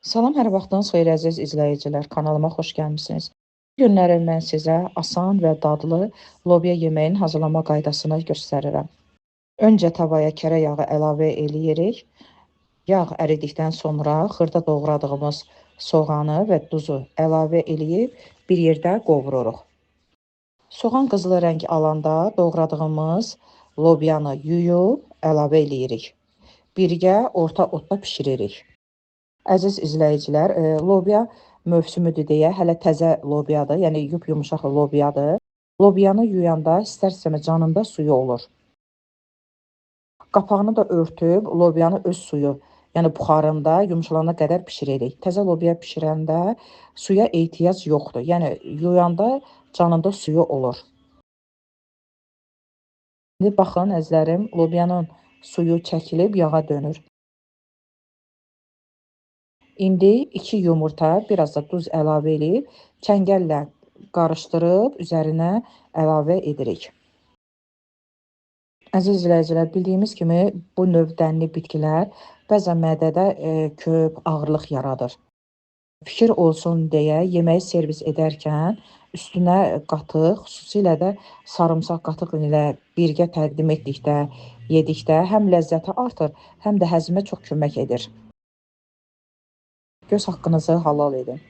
Salam, hər vaxtınız xeyir əziz izləyicilər. Kanalıma xoş gəlmisiniz. Bu günləri mən sizə asan və dadlı lobya yeməyinin hazırlama qaydasını göstərirəm. Öncə tavaya kərə yağı əlavə eləyirik. Yağ əridikdən sonra xırda doğradığımız soğanı və duzu əlavə eləyib bir yerdə qovururuq. Soğan qızılı rəng alanda doğradığımız lobyanı yuyub əlavə eləyirik. Birgə orta odda bişiririk. Əziz izləyicilər, lobya mövsümüdür deyə hələ təzə lobyadır, yəni yumşaq lobyadır. Lobyanı yuyanda istər-istəməz canında suyu olur. Qapağını da örtüb lobyanı öz suyu, yəni buxarında yumşalana qədər bişiririk. Təzə lobya bişirəndə suya ehtiyac yoxdur. Yəni yuyanda canında suyu olur. İndi baxın əzizlərim, lobyanın suyu çəkilib yağa dönür. İndi 2 yumurta, biraz da duz əlavə edib, çəngəllə qarışdırıb üzərinə əlavə edirik. Əziz izləyicilər, bildiyimiz kimi bu növ dənli bitkilər bəzən mədədə köp, ağırlıq yaradır. Fikir olsun deyə yeməyi servis edərkən üstünə qatıq, xüsusilə də sarımsaq qatıq ilə birgə təqdim etdikdə, yedikdə həm ləzzəti artır, həm də həzmə çox kömək edir. Göz haqqınızı halal edin.